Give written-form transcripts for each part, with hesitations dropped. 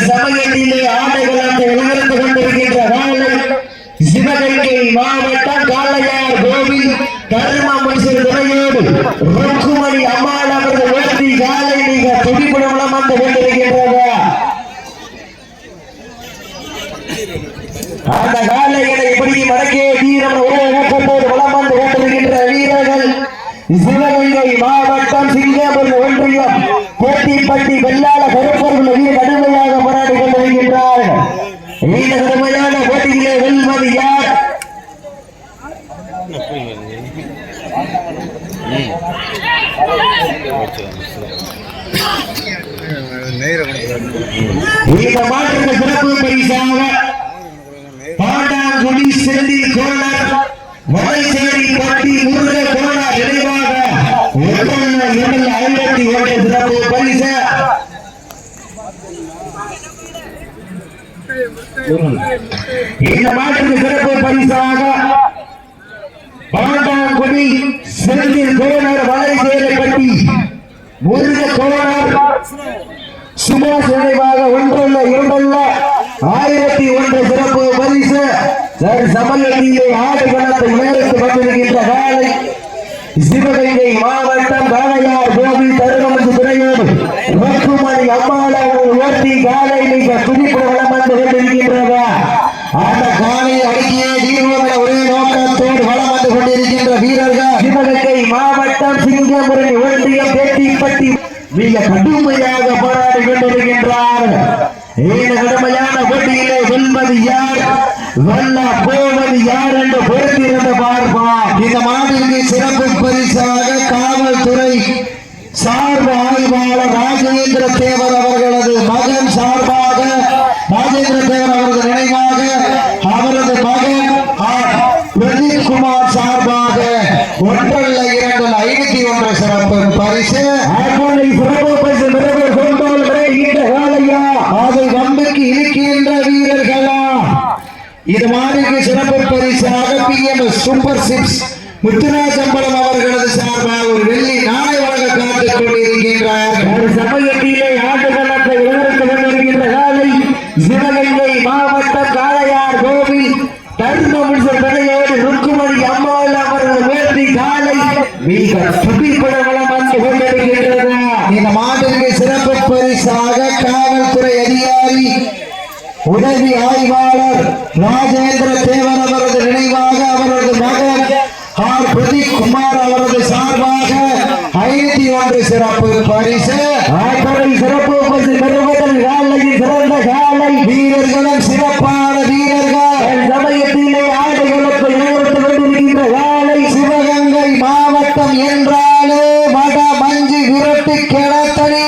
சமயத்திலே ஆடைகளாக விளையாண்டு கொண்டிருக்கின்ற காலை சிவகங்கை மாவட்டம் காளையார் கோவில் தர்ம மனுஷர் துறையோடு ருக்குமணி அம்மாள் அவர்கள் உயர்த்தி காலை மிக துடிப்புடன் வந்து கொண்டிருக்கின்றது. அந்த காலைகளை இப்படி மடக்கே வீரன் ஒரே ஊக்கத்தோடு வளம் வந்து கொண்டிருக்கின்ற வீரர்கள் சிவகங்கை மாவட்டம் சிங்கப்பூர் ஒன்றியம் கோட்டிப்பட்டி வெள்ளாள கருப்பர்கள் கடுமையாக போராடி கொண்டிருக்கின்றார்கள். இந்த கடுமையான போட்டியிலே வெல்வது யார்? இந்த மாற்றுக்கு சிறப்பு பரிசாக பாண்டாங்குடி செந்தில் கோணர் வளைசேரி பட்டி முருக கோணர் நினைவாக 1,50,000 சிறப்பு பரிசு. இந்த மாற்றுக்கு சிறப்பு பரிசாக பாண்டாங்குடி செந்தில் கோணர் வளைசேரி பட்டி முருக கோணர் சுபாஷ் நினைவாக 1,2,1,000 சிறப்பு பரிசு. சமயத்திலே ஆடு களத்தை உயர்த்து கொண்டிருக்கின்ற காலை சிவகங்கை மாவட்டம் காளையார் கோவில் தருமமஞ்சு துறையோடு ருக்குமணி அம்மாள் உயர்த்தி காலை மிக துடிப்பு வளம் வந்து கொண்டிருக்கின்றது. அந்த காலை அடக்கிய தீர்வம் ஒரே நோக்கத்தோடு வளம் வந்து கொண்டிருக்கின்ற வீரர்கள் சிவகங்கை மாவட்டம் சிங்கமுறை ஒன்றியம் பேட்டிப்பட்டி மிக கடுமையாக போராடி கொண்டிருக்கின்றார். இந்த கடுமையான போட்டியிலே வெல்வது யார், வெல்ல போவது யார் என்று பொறுத்திருந்து பார்ப்போம். இந்த மாநில சிறப்பு பரிசாக காவல்துறை சார்பு ஆய்வாளர் ராஜேந்திர தேவர் அவர்களது மகன் சார்பாக ராஜேந்திர தேவர் அவரது நினைவாக அவரது மகன் பிரதீப் குமார் சார்பாக 1,2,501 சிறப்பு பரிசு. சிறப்பு பரிசு நிறைவு கொண்டால் இந்த காலையா அதை வம்புக்கு இருக்கின்ற வீரர்களா? இது மாதிரி சிறப்பு பரிசாக PM சூப்பர் சிக்ஸ் முத்துராஜம்பலம் அவர்களது சார்பாக ஒரு வெள்ளி நாணய வழங்க காத்துக் கொண்டிருக்கின்றார். சமயத்திலே ஆட்டுகளத்தை உயர்த்து கொண்டிருக்கின்ற காலை சிவகங்கை மாவட்டம் காளையார் கோவில் தர்மபுரி தலையோடு ருக்குமணி அம்மாள் அவர்கள் உயர்த்தி காலை மிக துடிப்புடன் வந்து கொண்டிருக்கின்றது. இந்த மாட்டிற்கு சிறப்பு பரிசாக காவல்துறை அதிகாரி உதவி ஆய்வாளர் ராஜேந்திர தேவர் அவரது நினைவாக அவரது மகன் பிரதீப் குமார் அவரது சார்பாக 501 சிறப்பு பரிசு. சிறப்பு பரிசு பெறுவதில் காலையில் சிறந்த காலை வீரர்களும் சிறப்பான வீரர்கள் சமயத்திலே ஆடுகளுக்கு உயர்த்து கொண்டிருக்கின்ற காலை சிவகங்கை மாவட்டம் என்றாலே வட மஞ்சு விரட்டு கிளத்தனி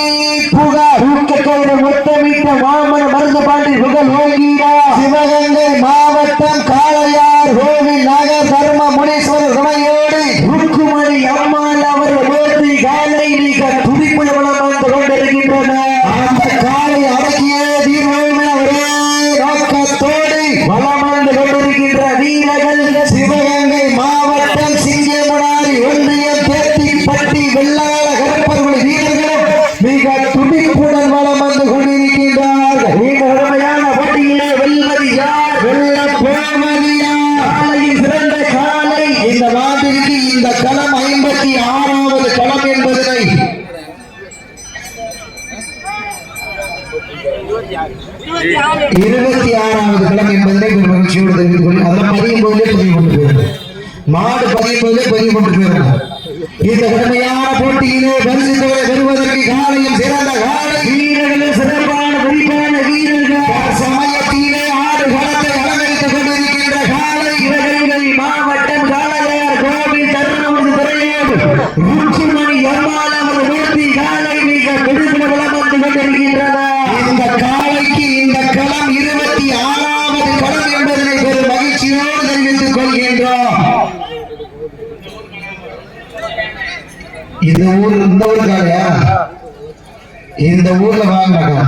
புகார் ஊக்கக்கயிறு முத்தமிட்ட மாமன மருந்து பாண்டி புகழ் ஓங்கினா சிவகங்கை மாவட்டம் காளையார் கோவில் நகர் தர்ம முனீஸ்வரர் துணையோடு ருக்குமணி அம்மாள் அவர்கள் உயர்த்தி காலை மிக துடிப்புடன் வந்து கொண்டிருக்கின்றன. அந்த காலை அடக்கிய தீர்வான ஒரே நோக்கத்தோடு வளம் வந்து கொண்டிருக்கின்ற வீரர்கள் சிவகங்கை மாவட்டம் சிங்கமுனாரி ஒன்றியம் பேட்டிப்பட்டி வெள்ளாள கருப்பர்கள் வீரர்களும் மிக துடிப்புடன் வளம் வந்து கொண்டிருக்கின்றார்கள். இந்த கடுமையான போட்டியிலே வெல்வது யார், வெல்ல போவது யார்? காலையில் சிறந்த காலை. இந்த நாட்டிற்கு இந்த களம் 56வது களம் என்பதனை 26வது களம் என்பதனை மகிழ்ச்சியோடு தெரிவித்துக் கொள்ளும். அதில் பதியும் போதே பதிவு கொண்டு போயிடும், மாடு பதியும் போதே பதிவு கொண்டு போயிடும். இந்த கடுமையான போட்டியிலே பரிசு தொகை பெறுவதற்கு காலையில் சிறந்த காலை வீரர்கள் சிறப்பான குறிப்பான வீரர்கள் சமயத்திலே ஆடு களத்தை அலங்கரித்துக் கொண்டிருக்கின்ற காலை சிவகங்கை மாவட்டம் காளையார் கோவில் தருமபுரி துறையோடு ருக்குமணி அம்மாள் அவர்கள் உயர்த்தி காலை மிக பெருமிட வளம் வந்து கொண்டிருக்கின்றன. இந்த காலைக்கு இந்த களம் 26வது களம் என்பதனை பெரும் மகிழ்ச்சியோடு தெரிவித்துக் கொள்கின்றோம். இந்த ஊர் காலையா இந்த ஊர்ல வாங்கினாங்க.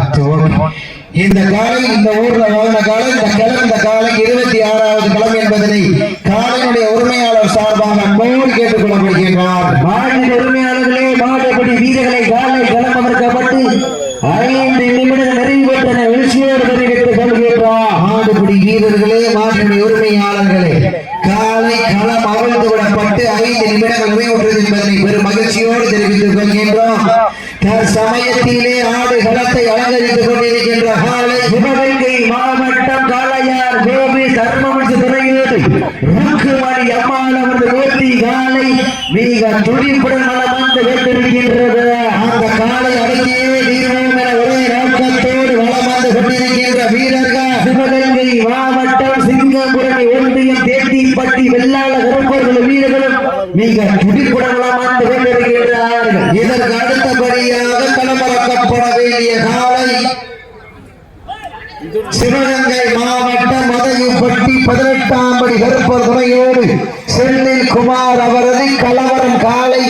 இந்த காலை இந்த ஊர்ல வாங்கின காலை இந்த காலை 26வது களம் என்பதனை காலையினுடைய உரிமையாளர் சார்பாக அன்போடு கேட்டுக் கொள்ளப்படுகின்றார். மாட்டின் உரிமையாளர்களே, மாட்டுப்படி வீரர்களை காலை களம் அமர்க்கப்பட்டு 5 நிமிடங்கள் நிறைவேற்றன எழுச்சியோடு தெரிவித்துக் கொள்கின்றார். மாடுபிடி வீரர்களே, மாட்டினுடைய உரிமையாளர்களே, காலை களம் அவிழ்ந்து விடப்பட்டு 5 நிமிடங்கள் நிறைவுற்றது என்பதனை பெரும் மகிழ்ச்சியோடு தெரிவித்துக் கொள்கின்றோம். தற்சமயத்திலே ஆடு களத்தை அலங்கரித்துக் கொண்டிருக்கின்ற காலை சிவகங்கை மாவட்டம் காளையார் கோபி தர்மவம்ச துறையோடு ருக்குமணி அம்மாள் அவரது ஓட்டி காலை மிக துடிப்புடன் மனம் வந்து வைத்திருக்கின்றது. அந்த காலை அடக்கியே வீரர்கள் என ஒரே நோக்கத்தோடு வளம் வந்து கொண்டிருக்கின்ற வீரர்கள் சிவகங்கை மாவட்டம் சிங்கம்புரணி ஒன்றியம் தேட்டிப்பட்டி வெள்ளாள கருப்பர்கள் வீரர்களும் மிக துடிப்புடன் மனம் வந்து வைத்திருக்கின்றார்கள். இதற்கு அடுத்தபடியாக களமிறக்கப்பட வேண்டிய காலை சிவகங்கை மாவட்டம் மதகுப்பட்டி 18ஆம் படி கருப்பர் துணையோடு செல்லில் குமார் அவரது கலவரம் காலை.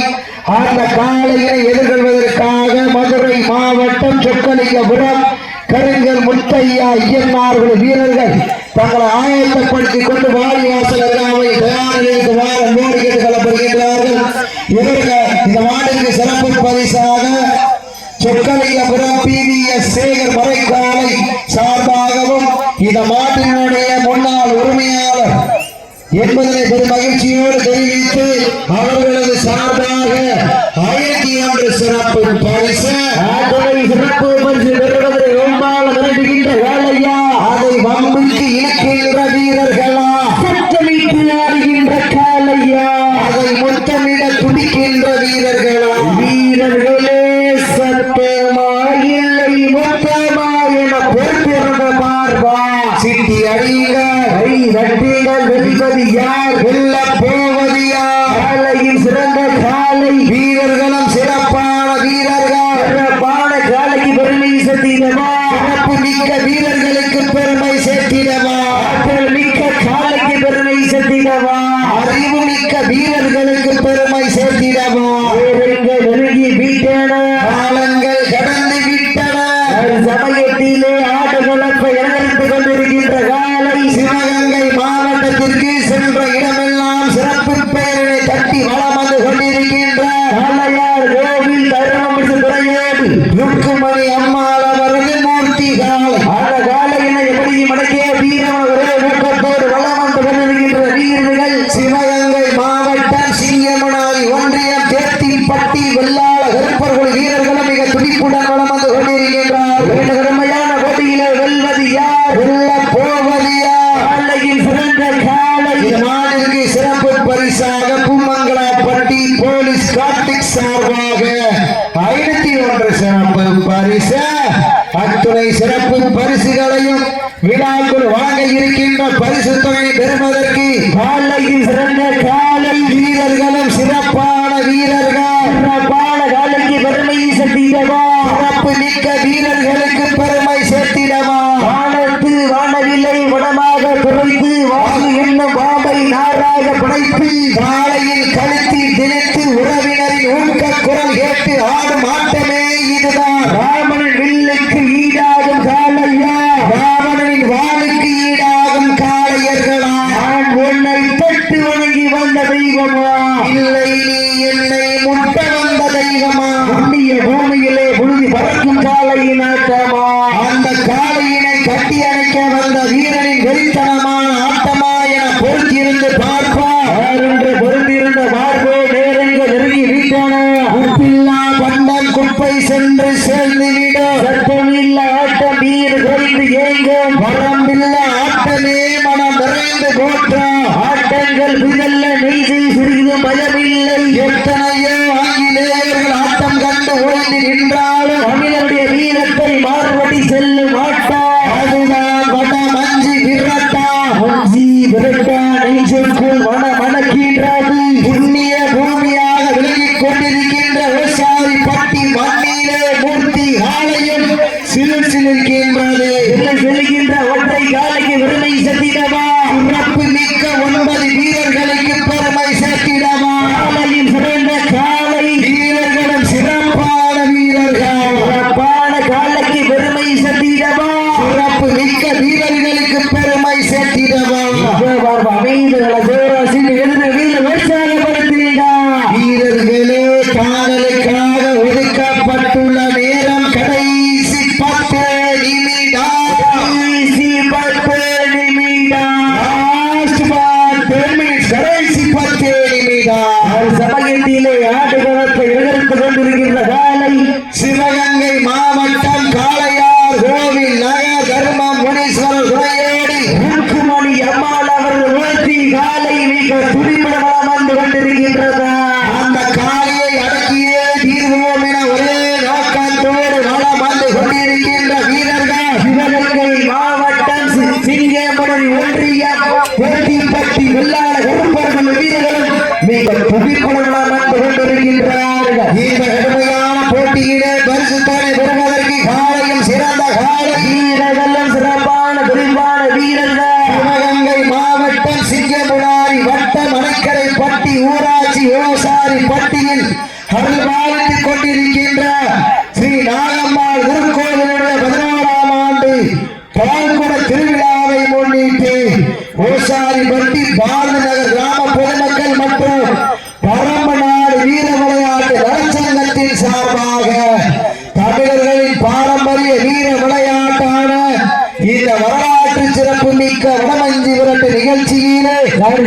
அந்த காலையை எதிர்கொள்வதற்காக மதுரை மாவட்டம் சொக்கலிங்கபுரம் கருங்கல் முத்தையா ஐயன்னார்கள் வீரர்கள் தங்களை ஆயத்தப்படுத்திக் கொண்டு வாடிவாசல் அருகாமை தயாரித்து அன்போடு கேட்டுக் கொள்ளப்படுகின்றார்கள். இவர்கள் இந்த மாநில சிறப்பு பரிசாக சொக்கலிங்கபுரம் PVS சேகர் மறைக்காலை சார்பாகவும் இந்த மாட்டினுடைய முன்னாள் உரிமையாளர் என்பதனை பெரும் மகிழ்ச்சியோடு தெரிவித்து அவர்களது சார்பாக 501 சிறப்பு பரிசு சிறப்பு பரிசு பெறுவதை ரொம்பால விரும்புகின்ற வேலையா, அதை வம்புக்கு இழுக்கின்ற வீரர்களா, சத்தமிட்டு ஆடுகின்ற காலையா, அதை முத்தமிட துடிக்கின்ற வீரர்களா, வீரர்களே சத்தமா இல்லை மொத்தமா என பொறுத்திருந்த பார்வா சிட்டி அடிங்க கை தட்டிகள் வெல்வது யார், வெல்ல போவது யார், காலையின் சிறந்த காலை வீரர்களும் சிறப்பான வீரர்கள், சிறப்பான காலைக்கு பெருமை சேர்த்திடவா, சிறப்பு மிக்க வீரர்களுக்கு பெருமை சேர்த்திடவா, ஆற்றல் மிக்க காலைக்கு பெருமை சேர்த்திடவா, அறிவு மிக்க வீரர்களுக்கு பெருமை சேர்த்திடவா, நெருங்கி வீட்டன காலங்கள் கடந்து விட்டன. சமயத்திலே ஆட்டகளப்பை அலங்கரித்துக் கொண்டிருக்கின்ற காலை சிவகங்கை மாவட்டத்திற்கு சென்ற இடமெல்லாம் சிறப்பு பெயரை தட்டி வளம் வந்து கொண்டிருக்கின்ற காளையார் கோவில் தர்மவம்ச துறையோடு ருக்குமணி அம்மாள் அவரது மூர்த்தி காலை. அந்த காலையினை எப்படி மடக்கிய வீரம் ஒரே ஊக்கத்தோடு வளம் வந்து கொண்டிருக்கின்ற வீரர்கள் சிவகங்கை மாவட்டம் சிங்கமனாரி ஒன்றியம் தேத்திப்பட்டி வெள்ளாள கருப்பர்கள் வீரர்களும் மிக துடிப்புடன் வளம் வந்து கொண்டிருக்கின்றார். கடுமையான போட்டியிலே வெல்வது யார், வெல்ல போவது யார், காலையின் சிறந்த காலை இந்த நாளிற்கு சிறப்பு பரிசாக பூமங்கலாப்பட்டி போலீஸ் கார்த்திக் சார்பாக 501 சிறப்பு பரிசு. அத்துணை சிறப்பு பரிசுகளையும் விழாக்குள் வழங்க இருக்கின்ற பரிசு தொகை பெறுவதற்கு காலையின் சிறந்த காலை வீரர்களும் சிறப்பான வீரர்கள், சிறப்பான காலைக்கு பெருமை சேர்த்திடவா, சிறப்பு மிக்க வீரர்களுக்கு பெருமை சேர்த்திடவா, வானத்து வானவில்லை வடமாக குறைத்து வாசு என்னும் பாம்பை நாராக படைத்து காலையில் கழுத்தில் திணித்து உறவினரின் ஊக்க குரல் கேட்டு ஆடும் ஆட்டமே இதுதான். ராமனின் வில்லுக்கு ஈடாகும் காலையா, ராவணனின் வாளுக்கு ஈடாகும் காளையர்களா, நான் உன்னை தொட்டு வணங்கி வந்த தெய்வமா, இல்லை நீ என்னை முட்ட வந்த தெய்வமா, புண்ணிய பூமியிலே புழுதி பறக்கும் காலையின் ஆட்டமா, அந்த காளையினை கட்டி அணைக்க வந்த வீரனின் வெறித்தனமான ஆட்டமா என பொறுத்திருந்து பார்ப்பா. என்று பொருந்திருந்த மார்போ நேரங்க நெருங்கி வீட்டான உப்பில்லா பண்டம் குப்பை சென்று சேர்ந்துவிட, சத்தமில்ல ஆட்டம் வீர் குறைந்து ஏங்கும் வரம்பில்ல ஆட்டமே மனம் நிறைந்து போற்றா. ஆட்டங்கள் புதல்ல நெய்து சிறிதும் பயமில்லை, எத்தனையோ ஆங்கிலேயர்கள் ஆட்டம் கண்டு ஓய்ந்து நின்றாலும் தமிழருடைய வீரத்தை மாறுபடி செல்லும் ஆட்டா, அதுதான் வட மஞ்சி விரட்டா. மஞ்சி விரட்டா நெய்ஜுக்குள் மணக்கின்றது, புண்ணிய பூமியாக விலகிக் கொண்டிருக்கின்ற விவசாயி பட்டி மண்ணிலே மூர்த்தி ஆலயம் சிலிர்க்கின்றது. செல்கின்ற ஒற்றை காலைக்கு பெருமை சேர்த்திடவா, சிறப்பு மிக்க 9 வீரர்களுக்கு பெருமை சேர்த்திடவா, காலையின் சிறந்த சமயத்திலே ஆடுகளத்தை எதிர்த்துக் கொண்டிருக்கின்ற காலை சிவகங்கை மாவட்டம் காளையார் கோவில் நகர் தர்மம் முனீஸ்வரர் துணையோடு ருக்குமணி அம்மாள் அவர்கள் உயர்த்தி காலை மிக துடிப்புடன் வந்து கொண்டிருக்கின்றதா அந்த காளையை அடக்கியே தீர்வோம் என ஒரே நோக்கத்தோடு வளம் வந்து கொண்டிருக்கின்ற வீரர்கள் சிவகங்கை மாவட்டம் சிங்கமுடி ஒன்றியம் கோட்டிப்பட்டி வெள்ளாள கருப்பர்கள் வீரர்களும் மிக துடிப்புடன் வந்து கொண்டிருக்கின்றார்கள். இந்த கடுமையான போட்டியிலே பரிசுத்தனை பெறுவதற்கு காளையும் சிறந்த காளை வீரர்களும் சிறப்பான துடிப்பான வீரர்கள் சிவகங்கை மாவட்டம் சிங்கமுனாரி வட்டம் மணக்கரை பட்டி ஊராட்சி விவசாயி பட்டியில் அருள்பாலித்துக் கொண்டிருக்கின்ற ஸ்ரீ நாகம்மாள் திருக்கோவிலுடைய 16ஆம் ஆண்டு பால்குட திருவிழாவை முன்னிட்டு ஓசாரி பட்டி பாரதி நகர் கிராம பொதுமக்கள் மற்றும் பரம்பநாடு வீர விளையாட்டு நலச்சங்கத்தின் சார்பாக தமிழர்களின் பாரம்பரிய வீர விளையாட்டான இந்த வரலாற்று சிறப்பு மிக்க வடமஞ்சி விரட்டு நிகழ்ச்சியிலே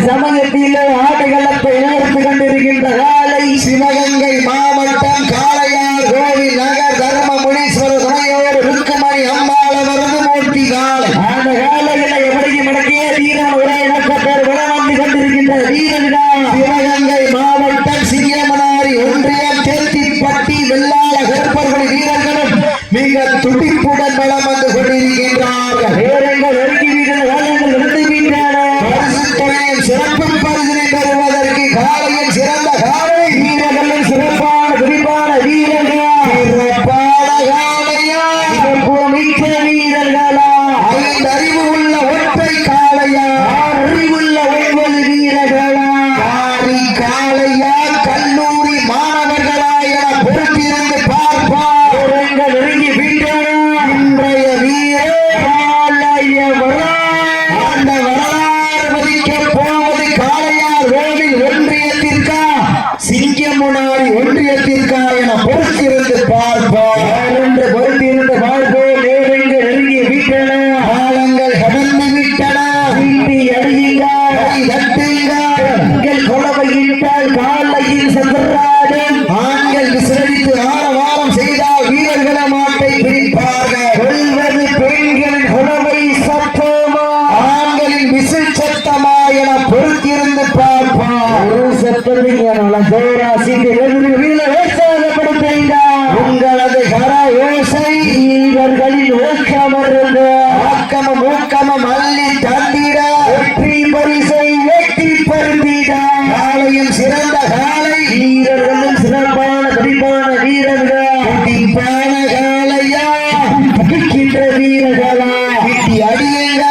சமயத்திலே ஆடுகளத்தை எதிர்த்துக் கொண்டிருக்கின்ற காலை சிவகங்கை மாவட்டம் காளையார் கோவில் நகர் தர்ம முனீஸ்வரர் துணையோடு ருக்குமணி அம்பாள் அவரது மூர்த்தி காளை அந்த காலையில எப்படியும் மடக்கிய வீரன் ஒரே நோக்கத்தோடு வளம் வந்து கொண்டிருக்கின்ற வீரர்கள் சிவகங்கை மாவட்டம் சிங்கமனாரி ஒன்றியம் தேத்திப்பட்டி வெள்ளாள கருப்பர்கள் வீரர்களும் மிக துடிப்புடன் வளம் வந்து கொண்டிருக்கின்றார்கள். வீரர்கள் ஒருங்கிவிட்ட காலங்கள் நடந்துவிட்டன. பரிசுத்தனையும் சிறப்பு பரிசினை பெறுவதற்கு காளையின் சிறந்த காளை வீரர்களும் சிறப்பான துடிப்பான வீரர்கள் சிறப்பான காளையா சிறப்பு மிக்க வீரர்களா 5 அறிவு உள்ள ஒற்றை காளையா அறிவுள்ள 9 வீரர்களா காரி காளையா கல்லூரி மாணவர்களா என பொறுத்திருந்து பார்ப்பார். வீரர்கள் நெருங்கி விட்டன. இன்றைய வீரர் காலைய அந்த வரலாறு மதிக்கப் போவது காளையார் கோவில் ஒன்றியத்திற்கா சிங்கமுனாரி ஒன்றியத்திற்கா என பொறுத்திருந்து பார்ப்பார். என்று பொறுத்திருந்து பார்ப்போம். வீரர்கள் நெருங்கி விட்டன. காலங்கள் கடந்து விட்டன. வீட்டி அடியுங்கள். கை தட்டுங்கள். பெண்கள் கொலவையிட்டால் காலையில் சென்றாடும். ஆண்கள் விசிலடித்து ஆரவாரம் செய்தால் வீரர்கள மாட்டை பிடிப்பார்கள். கொள்வது பெண்களின் கொலவை சத்தமா ஆண்களின் விசில் சத்தமா என பொறுத்திருந்து பார்ப்பார். ஒரு சத்தத்தின் சோராசிக்கு உங்களது கர ஓசை வீரர்களின் ஊக்கமர்ந்த ஆக்கமும் ஊக்கமும் அள்ளி தந்திட வெற்றி பரிசை வெட்டி பருந்திட காளையும் சிறந்த காளை வீரர்களும் சிறப்பான துடிப்பான வீரர்கள் துடிப்பான காளையா துடிக்கின்ற வீரர்களா கிட்டி அடியுங்க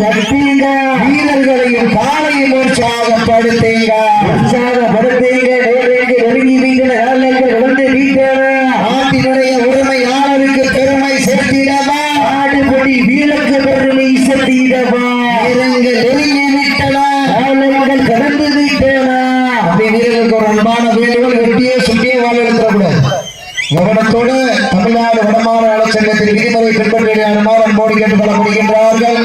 தட்டிங்க வீரர்களையும் காளையும் உற்சாகப்படுத்துங்க உற்சாகப்படுத்தீங்க. நேரங்க நெருங்கி வீட்டின காலைகள் வந்து வீட்டன நாட்டினுடைய உரிமையாளருக்கு பெருமை சேர்த்திடவா ஆடுபடி வீரருக்கு பெருமை செத்திடவா வீரங்கள் நெருங்கி விட்டன. காலைகள் கடந்து விட்டன. அப்படி வீரர்களுக்கு ஒரு அன்பான வேண்டுகோள் வெட்டியே சுட்டியே வாழ் எடுத்துடக்கூடாது. கவனத்தோடு தமிழ்நாடு வடமாறு நலச்சங்கத்தின் விதிமுறை பின்பற்றுமாறு அன்போடு கேட்டுக்கொள்ளப்படுகின்றார்கள்.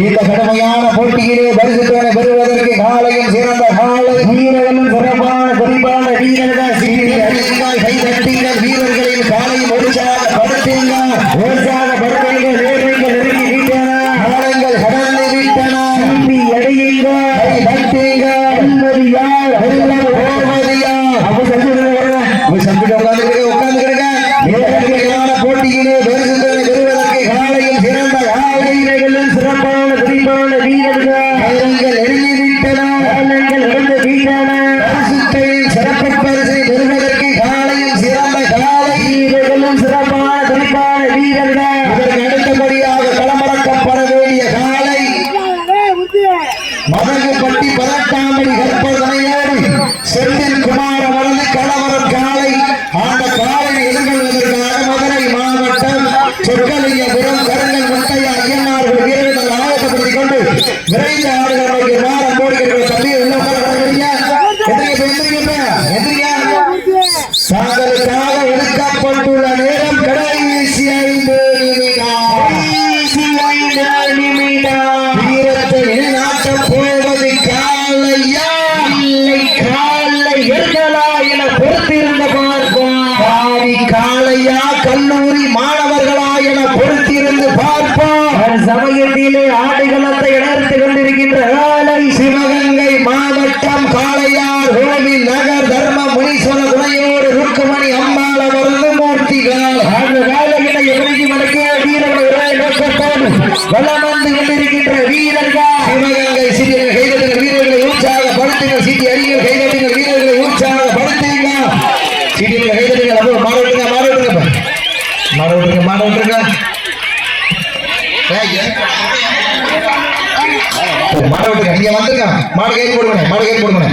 இந்த கடுமையான போட்டியிலே பரிசுத்தனை பெறுவதற்கு காளையும் சிறந்த காளை வீரர்களும் சிறப்பான துடிப்பான வீரர்கள் சீரியர்கள் கை தட்டுங்கள். வீரர்களின் காளையும் உற்சாகப்படுத்துங்கள். உற்சாகப்படுத்தீங்க. நேரங்க நெருங்கி விட்டன. காலங்கள் கடந்து விட்டன. தம்பி அடையுங்க. கை தட்டுங்கள். என்பது யார்? வெள்ளம் போவது யார்? அப்ப சந்திக்க உட்கார்ந்து போட்டியிலே பரிசுத்தனை பெறுவதற்கு காளையும் சிறந்த காளை வீரர்களும் சிறப்பான துடிப்பான வீரர்கள் வீரர்கள் எழுதிவிட்டன. காலங்கள் நடந்து விட்டன. பரிசுத்தையின் சிறப்பு பரிசை பெறுவதற்கு காளையும் சிறந்த காளை வீரர்களும் சிறப்பான துடிப்பான வீரர்கள் போட்டியிலே ஆடுகளத்தை இணைத்துக் கொண்டிருக்கின்ற காலை சிவகங்கை மாவட்டம் காளையார் கோவில் நகர் தர்ம முனீஸ்வர துணையோடு ருக்குமணி அம்மாள் அவரது மூர்த்திகள் அந்த காலையினை எதிர்த்து மடக்கிய வீரர்கள் ஒரே நோக்கத்தோடு வலம் வந்து கொண்டிருக்கின்ற வீரர்கள் சிவகங்கை சீட்டியர்கள் கைதட்டுங்கள் வீரர்களை உற்சாகப்படுத்துங்கள் சீட்டி அடிகள் கைதட்டுங்கள் வீரர்களை உற்சாகப்படுத்துங்கள் சீட்டியர்கள் கைதட்டுங்கள் அப்போ மாறவிட்டுங்க மாறவிட்டுங்க நீங்க வந்துருங்க மாடு கேட்டு போடுங்க